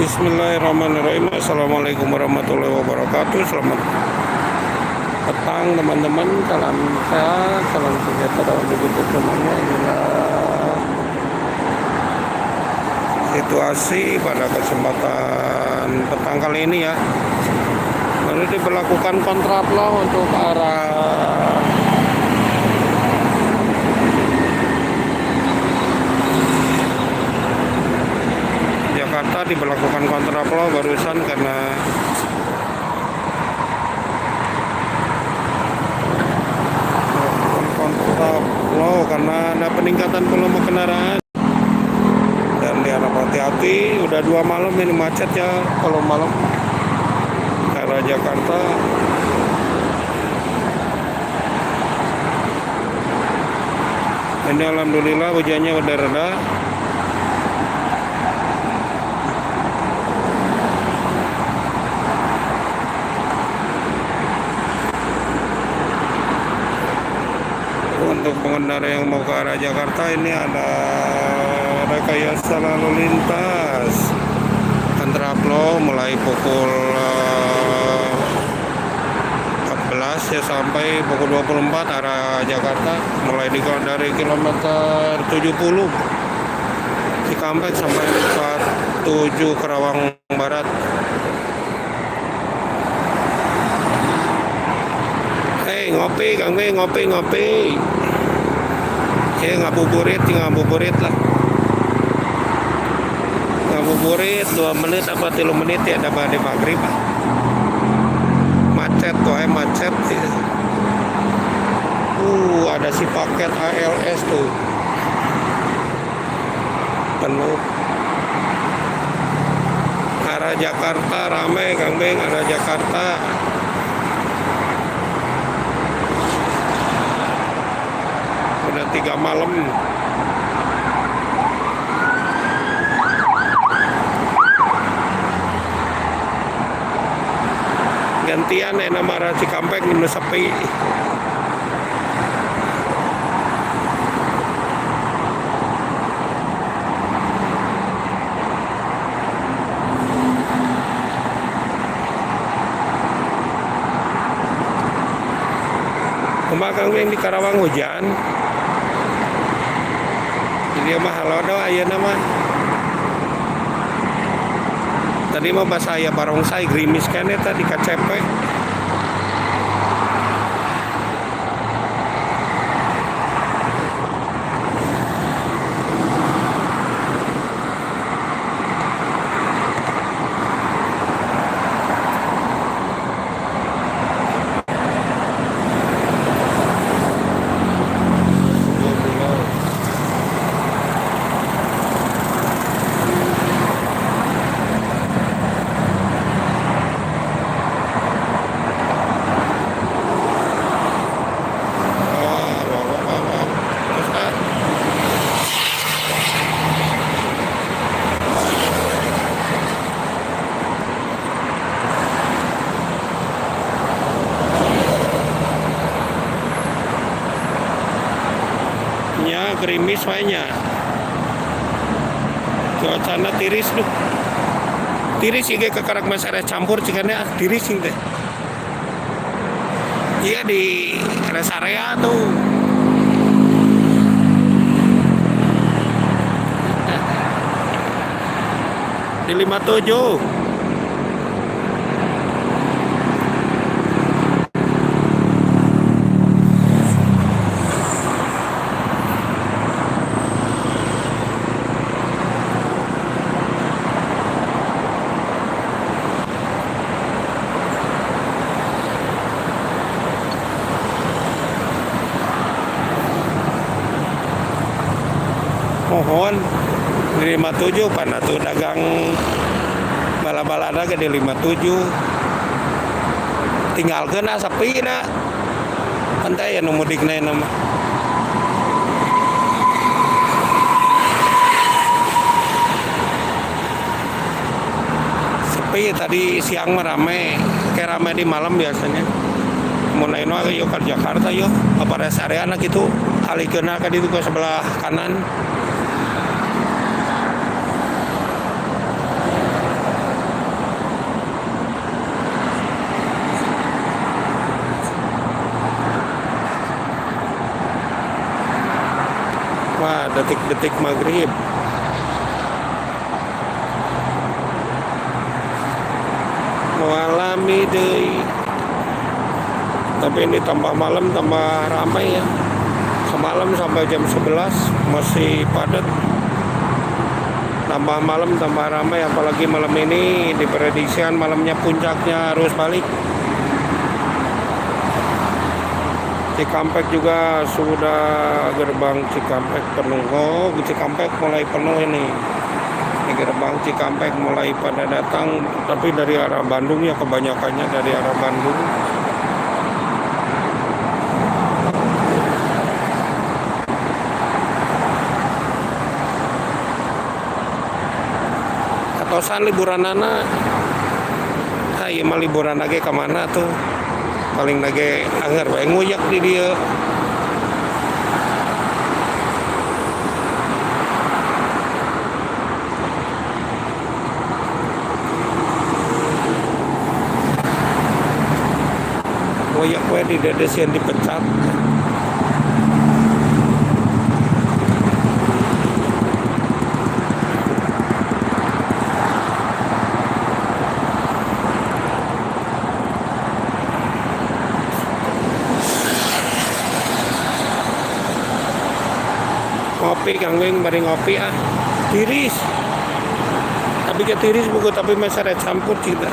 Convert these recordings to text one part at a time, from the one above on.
Bismillahirrahmanirrahim. Assalamualaikum warahmatullahi wabarakatuh. Selamat petang teman-teman. Salam sehat, salam sejahtera untuk kita semuanya. Inilah situasi pada kesempatan petang kali ini ya. Baru diberlakukan kontraflow untuk arah Jakarta, diberlakukan kontraflow barusan karena ada peningkatan volume kendaraan. Dan diharap hati-hati, udah 2 malam ini macet ya kalau malam ke arah Jakarta. Ini alhamdulillah hujannya udah reda. Untuk pengendara yang mau ke arah Jakarta, ini ada rekayasa lalu lintas kontraflow mulai pukul 14 ya sampai pukul 24 arah Jakarta, mulai dari kilometer 70 Cikampek sampai 47 Kerawang Barat. Ngopi Kang B, ngopi. Ya ngabuburit lah. Ngabuburit 2 menit apa 3 menit ya ada di maghrib. Macet tuh, macet. Ada si paket ALS tuh. Penuh. Arah Jakarta ramai Kang B, arah Jakarta. Udah 3 malam. Gantian nama arah Cikampek ini sepi. Kemarin yang di Karawang hujan. Jadi mah halodo ayeuna mah. Tadi mah bahasa aya barongsai gerimis kene tadi KCP. Gerimis wanya cuacana tiris tuh tiris sih ke karak masyarakat campur cikanya tiris sih teh iya di rest area tuh di 57. Mohon di 57 pana tuh dagang bala-bala ada di 57 tinggal kena sepi na pantai ya mudik na nama sepi tadi siang mah rame kayak rame di malam biasanya mulai no yuk ke Jakarta yuk apa rest area anak itu kali kena ke itu ke sebelah kanan. detik-detik maghrib. Mengalami deui. Tapi ini tambah malam tambah ramai ya. Semalam sampai jam 11 masih padat. Tambah malam tambah ramai, apalagi malam ini diprediksikan malamnya puncaknya arus balik. Cikampek juga sudah, gerbang Cikampek penuh. Oh, Cikampek mulai penuh ini. Di gerbang Cikampek mulai pada datang, tapi dari arah Bandung ya, kebanyakannya dari arah Bandung. Katosan liburan anak. Iya mah liburan lagi kemana tuh? Paling lagi anger bae nguyak di dia. Nguyak we di dedesian dipecat. Ngopi Kang Wing, bari ngopi ah. Tiris. Tapi ke tiris buku tapi masih ada campur kita.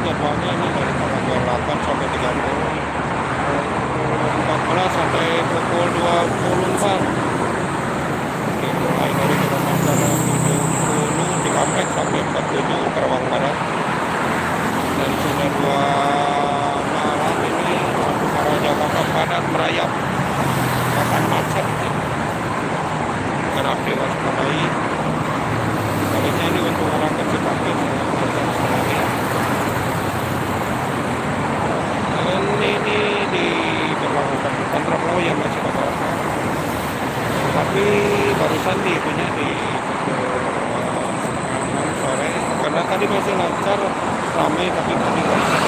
Jadwalnya ini dari tanggal 8 sampai 30, 14 sampai pukul 24. Oke, mulai dari gerbang sana 70 Cikampek sampai 47 Karawang Barat. Dan sudah 2 malam ini satu arah Jakarta padat merayap, bahkan macet. Harap diwaspadai. Sebaliknya ini untuk orang ke Cikampek ini di berlakukan kontraflow yang masih kosong, tapi barusan punya di 6 sore karena tadi masih lancar ramai, tapi tadi barusan.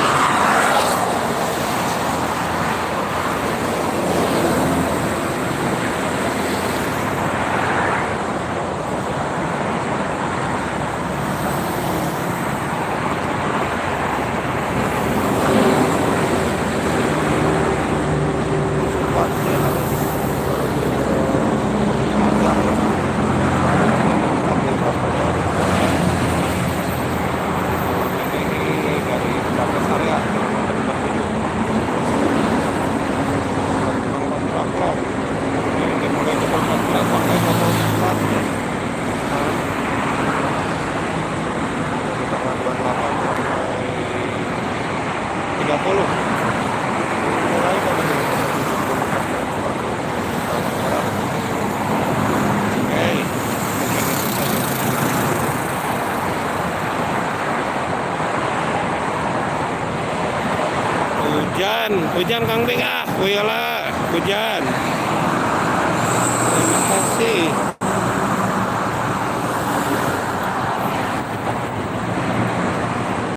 Hujan Kang Bing ah, hujan.